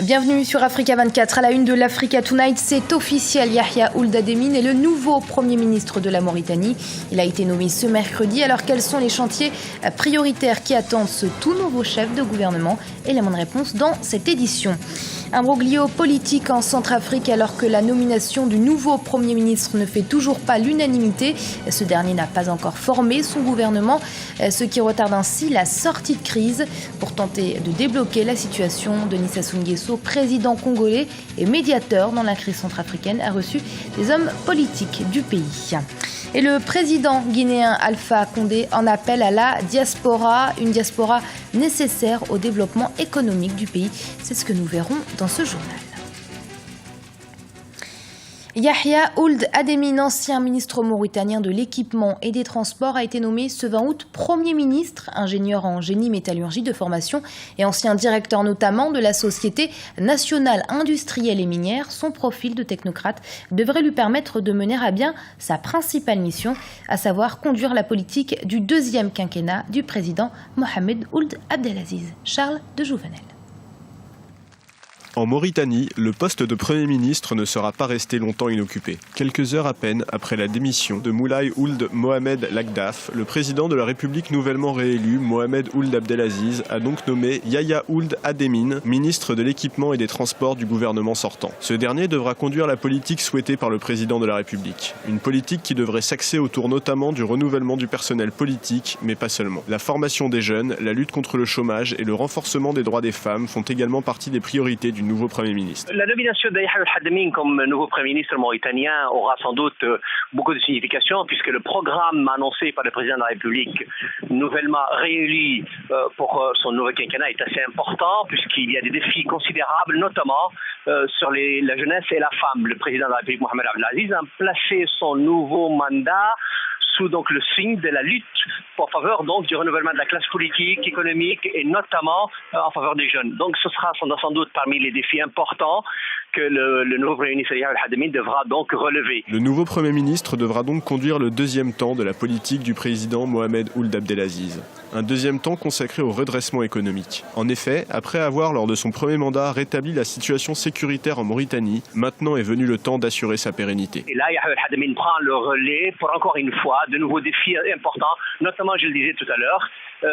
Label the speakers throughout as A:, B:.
A: Bienvenue sur Africa 24. À la une de l'Africa Tonight, c'est officiel. Yahya Ould Ademine est le nouveau Premier ministre de la Mauritanie. Il a été nommé ce mercredi. Alors quels sont les chantiers prioritaires qui attendent ce tout nouveau chef de gouvernement? Élément de réponse dans cette édition. Imbroglio politique en Centrafrique alors que la nomination du nouveau Premier ministre ne fait toujours pas l'unanimité. Ce dernier n'a pas encore formé son gouvernement, ce qui retarde ainsi la sortie de crise. Pour tenter de débloquer la situation, Denis Sassou Nguesso, président congolais et médiateur dans la crise centrafricaine, a reçu des hommes politiques du pays. Et le président guinéen Alpha Condé en appelle à la diaspora, une diaspora nécessaire au développement économique du pays. C'est ce que nous verrons dans ce journal. Yahya Ould Ademine, ancien ministre mauritanien de l'équipement et des transports, a été nommé ce 20 août Premier ministre, ingénieur en génie métallurgie de formation et ancien directeur notamment de la Société nationale industrielle et minière. Son profil de technocrate devrait lui permettre de mener à bien sa principale mission, à savoir conduire la politique du deuxième quinquennat du président Mohamed Ould Abdelaziz. Charles de Jouvenel.
B: En Mauritanie, le poste de Premier ministre ne sera pas resté longtemps inoccupé. Quelques heures à peine après la démission de Moulay Ould Mohamed Lagdaf, le président de la République nouvellement réélu, Mohamed Ould Abdelaziz, a donc nommé Yahya Ould Ademine, ministre de l'équipement et des transports du gouvernement sortant. Ce dernier devra conduire la politique souhaitée par le président de la République. Une politique qui devrait s'axer autour notamment du renouvellement du personnel politique, mais pas seulement. La formation des jeunes, la lutte contre le chômage et le renforcement des droits des femmes font également partie des priorités du nouveau Premier ministre.
C: La nomination de Yahya Ould Ademine comme nouveau Premier ministre mauritanien aura sans doute beaucoup de signification puisque le programme annoncé par le président de la République nouvellement réélu pour son nouveau quinquennat est assez important puisqu'il y a des défis considérables, notamment sur la jeunesse et la femme. Le président de la République, Mohamed Abdelaziz, a placé son nouveau mandat sous donc le signe de la lutte en faveur donc du renouvellement de la classe politique, économique et notamment en faveur des jeunes. Donc ce sera sans doute parmi les défis importants que le nouveau Premier ministre Yahya Ould Ademine devra donc relever.
B: Le nouveau Premier ministre devra donc conduire le deuxième temps de la politique du président Mohamed Ould Abdelaziz. Un deuxième temps consacré au redressement économique. En effet, après avoir, lors de son premier mandat, rétabli la situation sécuritaire en Mauritanie, maintenant est venu le temps d'assurer sa pérennité.
C: Et là, Yahya Ould Ademine prend le relais pour encore une fois de nouveaux défis importants, notamment, je le disais tout à l'heure,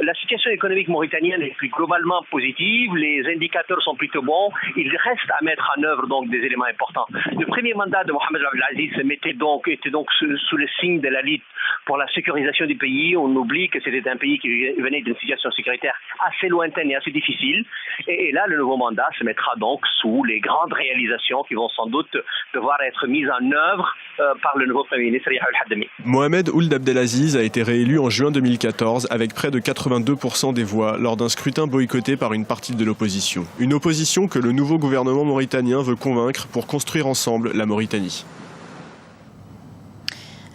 C: la situation économique mauritanienne est plus globalement positive, les indicateurs sont plutôt bons, il reste à mettre en œuvre donc des éléments importants. Le premier mandat de Mohamed Abdelaziz était donc sous le signe de la lutte pour la sécurisation du pays. On oublie que c'était un pays qui venait d'une situation sécuritaire assez lointaine et assez difficile. Et là, le nouveau mandat se mettra donc sous les grandes réalisations qui vont sans doute devoir être mises en œuvre par le nouveau Premier ministre Yahya Ould Ademine.
B: Mohamed Ould Abdelaziz a été réélu en juin 2014 avec près de 82% des voix lors d'un scrutin boycotté par une partie de l'opposition. Une opposition que le nouveau gouvernement mauritanien veut convaincre pour construire ensemble la Mauritanie.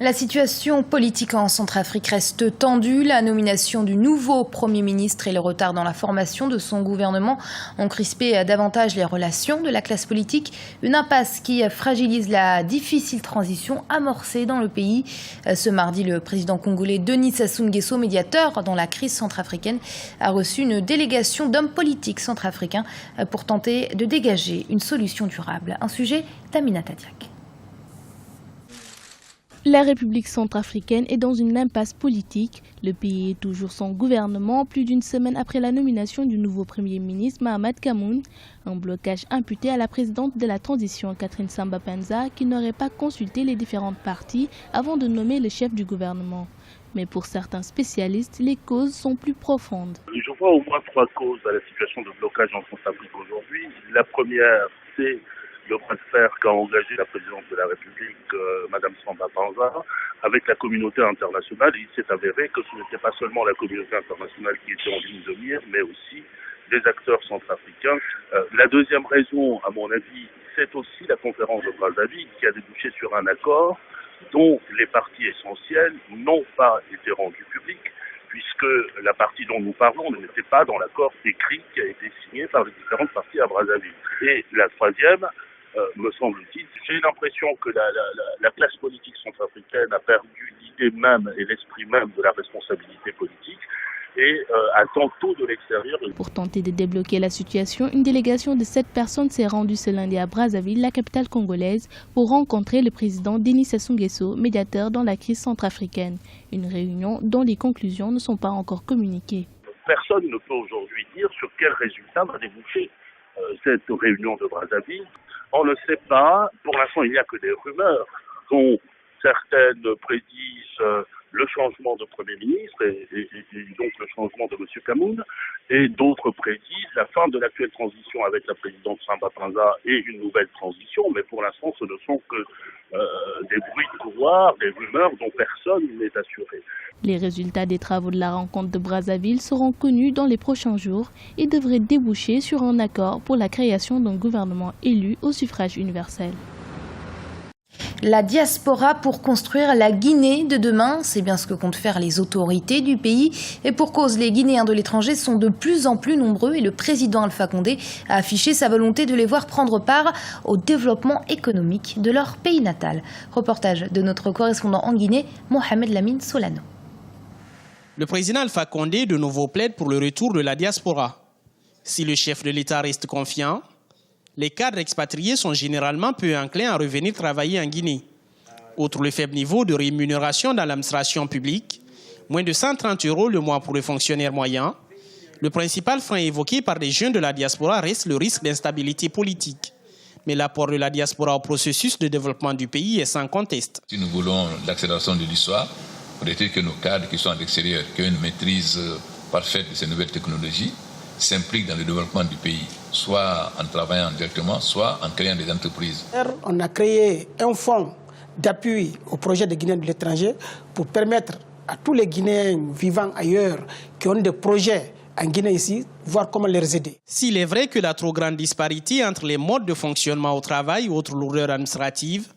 A: La situation politique en Centrafrique reste tendue. La nomination du nouveau Premier ministre et le retard dans la formation de son gouvernement ont crispé davantage les relations de la classe politique. Une impasse qui fragilise la difficile transition amorcée dans le pays. Ce mardi, le président congolais Denis Sassou Nguesso, médiateur dans la crise centrafricaine, a reçu une délégation d'hommes politiques centrafricains pour tenter de dégager une solution durable. Un sujet d'Aminata Diak.
D: La République centrafricaine est dans une impasse politique. Le pays est toujours sans gouvernement, plus d'une semaine après la nomination du nouveau Premier ministre Mahamat Kamoun. Un blocage imputé à la présidente de la transition, Catherine Samba Panza, qui n'aurait pas consulté les différentes parties avant de nommer le chef du gouvernement. Mais pour certains spécialistes, les causes sont plus profondes.
E: Je vois au moins trois causes à la situation de blocage en Centrafrique aujourd'hui. La première, c'est le bras de fer qu'a engagé la présidente de la République, Madame Samba Panza, avec la communauté internationale. Il s'est avéré que ce n'était pas seulement la communauté internationale qui était en ligne de mire, mais aussi des acteurs centrafricains. La deuxième raison, à mon avis, c'est aussi la conférence de Brazzaville qui a débouché sur un accord dont les parties essentielles n'ont pas été rendues publiques, puisque la partie dont nous parlons n'était pas dans l'accord écrit qui a été signé par les différentes parties à Brazzaville. Et la troisième, me semble-t-il, j'ai l'impression que la classe politique centrafricaine a perdu l'idée même et l'esprit même de la responsabilité politique. et attend tout de l'extérieur.
D: Pour tenter de débloquer la situation, une délégation de 7 personnes s'est rendue ce lundi à Brazzaville, la capitale congolaise, pour rencontrer le président Denis Sassou Nguesso, médiateur dans la crise centrafricaine. Une réunion dont les conclusions ne sont pas encore communiquées.
E: Personne ne peut aujourd'hui dire sur quel résultat va déboucher cette réunion de Brazzaville. On ne sait pas. Pour l'instant, il n'y a que des rumeurs dont certaines prédisent le changement de Premier ministre et donc le changement de M. Kamoun, et d'autres prédisent la fin de l'actuelle transition avec la présidente Samba Panza et une nouvelle transition, mais pour l'instant ce ne sont que des bruits de couloir, des rumeurs dont personne n'est assuré.
D: Les résultats des travaux de la rencontre de Brazzaville seront connus dans les prochains jours et devraient déboucher sur un accord pour la création d'un gouvernement élu au suffrage universel.
A: La diaspora pour construire la Guinée de demain, c'est bien ce que comptent faire les autorités du pays. Et pour cause, les Guinéens de l'étranger sont de plus en plus nombreux et le président Alpha Condé a affiché sa volonté de les voir prendre part au développement économique de leur pays natal. Reportage de notre correspondant en Guinée, Mohamed Lamine Solano.
F: Le président Alpha Condé de nouveau plaide pour le retour de la diaspora. Si le chef de l'État reste confiant, les cadres expatriés sont généralement peu enclins à revenir travailler en Guinée. Outre le faible niveau de rémunération dans l'administration publique, moins de 130 € le mois pour les fonctionnaires moyens, le principal frein évoqué par les jeunes de la diaspora reste le risque d'instabilité politique. Mais l'apport de la diaspora au processus de développement du pays est sans conteste.
G: Si nous voulons l'accélération de l'histoire, faudrait-il que nos cadres qui sont à l'extérieur, qui ont une maîtrise parfaite de ces nouvelles technologies, s'impliquent dans le développement du pays, soit en travaillant directement, soit en créant des entreprises.
H: On a créé un fonds d'appui au projet des Guinéens de l'étranger pour permettre à tous les Guinéens vivant ailleurs qui ont des projets en Guinée ici, voir comment les aider.
F: S'il est vrai que la trop grande disparité entre les modes de fonctionnement au travail et autres lourdeurs administratives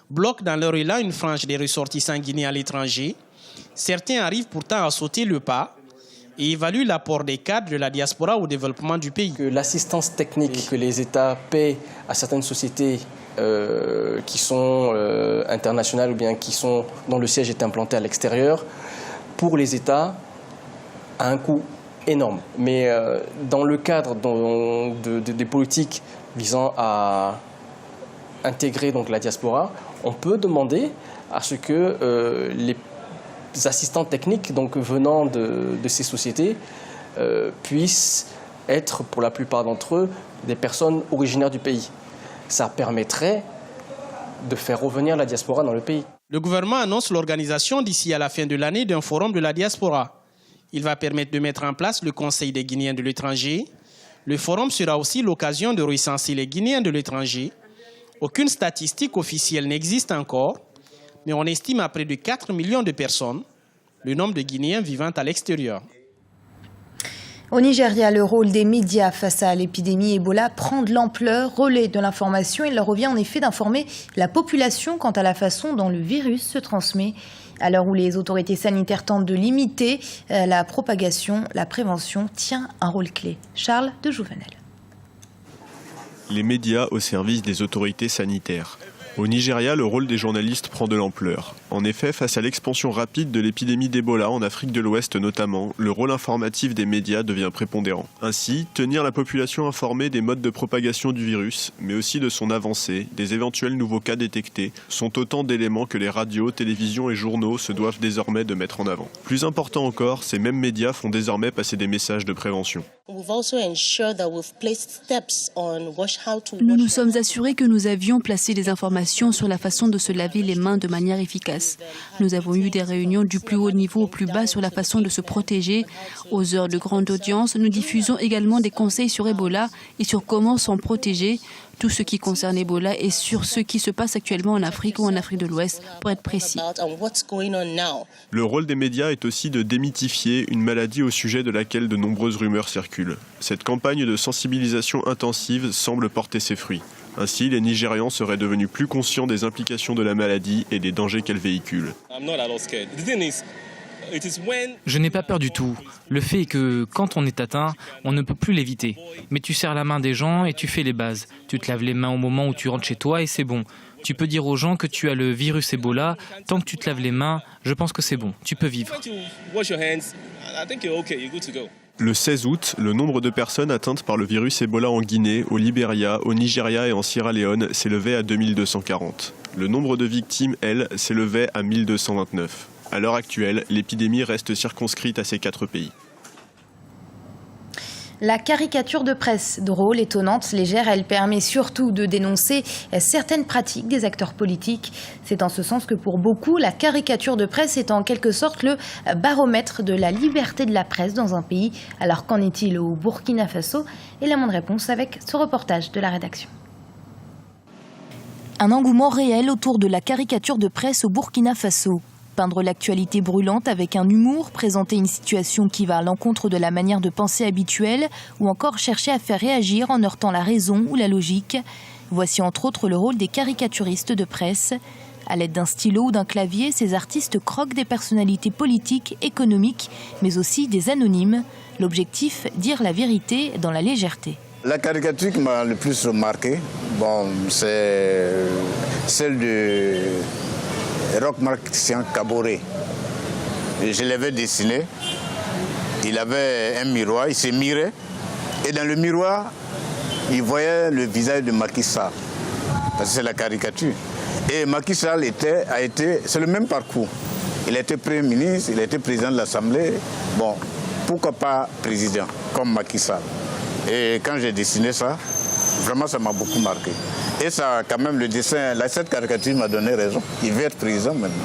F: bloque dans leur élan une frange des ressortissants guinéens à l'étranger, certains arrivent pourtant à sauter le pas et évalue l'apport des cadres de la diaspora au développement du pays.
I: Que l'assistance technique que les États paient à certaines sociétés qui sont internationales ou bien dont le siège est implanté à l'extérieur, pour les États, a un coût énorme. Mais dans le cadre des politiques visant à intégrer donc, la diaspora, on peut demander à ce que les assistants techniques donc, venant de ces sociétés puissent être, pour la plupart d'entre eux, des personnes originaires du pays. Ça permettrait de faire revenir la diaspora dans le pays.
F: Le gouvernement annonce l'organisation d'ici à la fin de l'année d'un forum de la diaspora. Il va permettre de mettre en place le Conseil des Guinéens de l'étranger. Le forum sera aussi l'occasion de recenser les Guinéens de l'étranger. Aucune statistique officielle n'existe encore, mais on estime à près de 4 millions de personnes le nombre de Guinéens vivant à l'extérieur.
A: Au Nigeria, le rôle des médias face à l'épidémie Ebola prend de l'ampleur. Relais de l'information, il leur revient en effet d'informer la population quant à la façon dont le virus se transmet. À l'heure où les autorités sanitaires tentent de limiter la propagation, la prévention tient un rôle clé. Charles de Jouvenel.
B: Les médias au service des autorités sanitaires. Au Nigeria, le rôle des journalistes prend de l'ampleur. En effet, face à l'expansion rapide de l'épidémie d'Ebola en Afrique de l'Ouest notamment, le rôle informatif des médias devient prépondérant. Ainsi, tenir la population informée des modes de propagation du virus, mais aussi de son avancée, des éventuels nouveaux cas détectés, sont autant d'éléments que les radios, télévisions et journaux se doivent désormais de mettre en avant. Plus important encore, ces mêmes médias font désormais passer des messages de prévention.
J: Nous nous sommes assurés que nous avions placé des informations sur la façon de se laver les mains de manière efficace. Nous avons eu des réunions du plus haut niveau au plus bas sur la façon de se protéger. Aux heures de grande audience, nous diffusons également des conseils sur Ebola et sur comment s'en protéger, tout ce qui concerne Ebola et sur ce qui se passe actuellement en Afrique ou en Afrique de l'Ouest, pour être précis.
B: Le rôle des médias est aussi de démythifier une maladie au sujet de laquelle de nombreuses rumeurs circulent. Cette campagne de sensibilisation intensive semble porter ses fruits. Ainsi, les Nigérians seraient devenus plus conscients des implications de la maladie et des dangers qu'elle véhicule.
K: Je n'ai pas peur du tout. Le fait est que quand on est atteint, on ne peut plus l'éviter. Mais tu serres la main des gens et tu fais les bases. Tu te laves les mains au moment où tu rentres chez toi et c'est bon. Tu peux dire aux gens que tu as le virus Ebola. Tant que tu te laves les mains, je pense que c'est bon. Tu peux vivre.
B: Le 16 août, le nombre de personnes atteintes par le virus Ebola en Guinée, au Libéria, au Nigeria et en Sierra Leone s'élevait à 2240. Le nombre de victimes, elle, s'élevait à 1229. À l'heure actuelle, l'épidémie reste circonscrite à ces 4 pays.
A: La caricature de presse, drôle, étonnante, légère, elle permet surtout de dénoncer certaines pratiques des acteurs politiques. C'est en ce sens que pour beaucoup, la caricature de presse est en quelque sorte le baromètre de la liberté de la presse dans un pays. Alors qu'en est-il au Burkina Faso? Élément de réponse avec ce reportage de la rédaction.
L: Un engouement réel autour de la caricature de presse au Burkina Faso. Peindre l'actualité brûlante avec un humour, présenter une situation qui va à l'encontre de la manière de penser habituelle ou encore chercher à faire réagir en heurtant la raison ou la logique. Voici entre autres le rôle des caricaturistes de presse. À l'aide d'un stylo ou d'un clavier, ces artistes croquent des personnalités politiques, économiques, mais aussi des anonymes. L'objectif, dire la vérité dans la légèreté.
M: La caricature qui m'a le plus marqué, c'est celle de Roch-Marc-Christian Kaboré. Je l'avais dessiné. Il avait un miroir, il se mirait. Et dans le miroir, il voyait le visage de Macky Sall. Parce que c'est la caricature. Et Macky Sall c'est le même parcours. Il a été Premier ministre, il a été président de l'Assemblée. Bon, pourquoi pas président, comme Macky Sall. Et quand j'ai dessiné ça, vraiment ça m'a beaucoup marqué. Et ça, quand même, le dessin, cette caricature m'a donné raison. Il veut être président maintenant.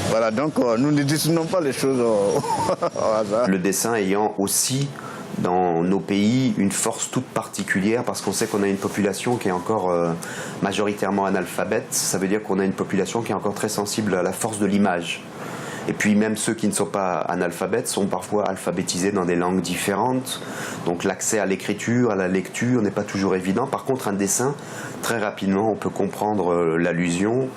M: Voilà, donc nous ne dessinons pas les choses au hasard.
N: Le dessin ayant aussi, dans nos pays, une force toute particulière, parce qu'on sait qu'on a une population qui est encore majoritairement analphabète. Ça veut dire qu'on a une population qui est encore très sensible à la force de l'image. Et puis même ceux qui ne sont pas analphabètes sont parfois alphabétisés dans des langues différentes. Donc l'accès à l'écriture, à la lecture n'est pas toujours évident. Par contre, un dessin, très rapidement, on peut comprendre l'allusion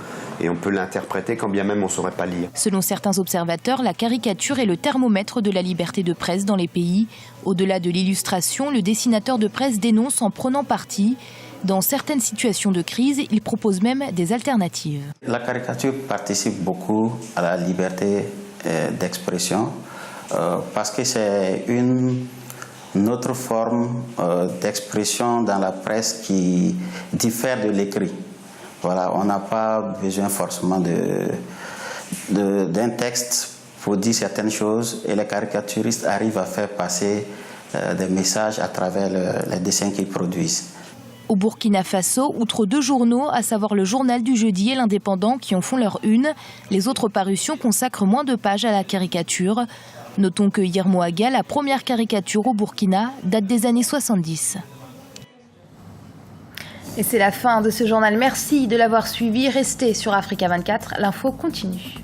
N: et on peut l'interpréter quand bien même on ne saurait pas lire.
L: Selon certains observateurs, la caricature est le thermomètre de la liberté de presse dans les pays. Au-delà de l'illustration, le dessinateur de presse dénonce en prenant parti. Dans certaines situations de crise, il propose même des alternatives.
O: La caricature participe beaucoup à la liberté d'expression parce que c'est une autre forme d'expression dans la presse qui diffère de l'écrit. Voilà, on n'a pas besoin forcément d'un texte pour dire certaines choses et les caricaturistes arrivent à faire passer des messages à travers les dessins qu'ils produisent.
L: Au Burkina Faso, outre 2 journaux, à savoir le Journal du Jeudi et l'Indépendant qui en font leur une, les autres parutions consacrent moins de pages à la caricature. Notons que Yermo Aga, la première caricature au Burkina, date des années 70.
A: Et c'est la fin de ce journal. Merci de l'avoir suivi. Restez sur Africa 24. L'info continue.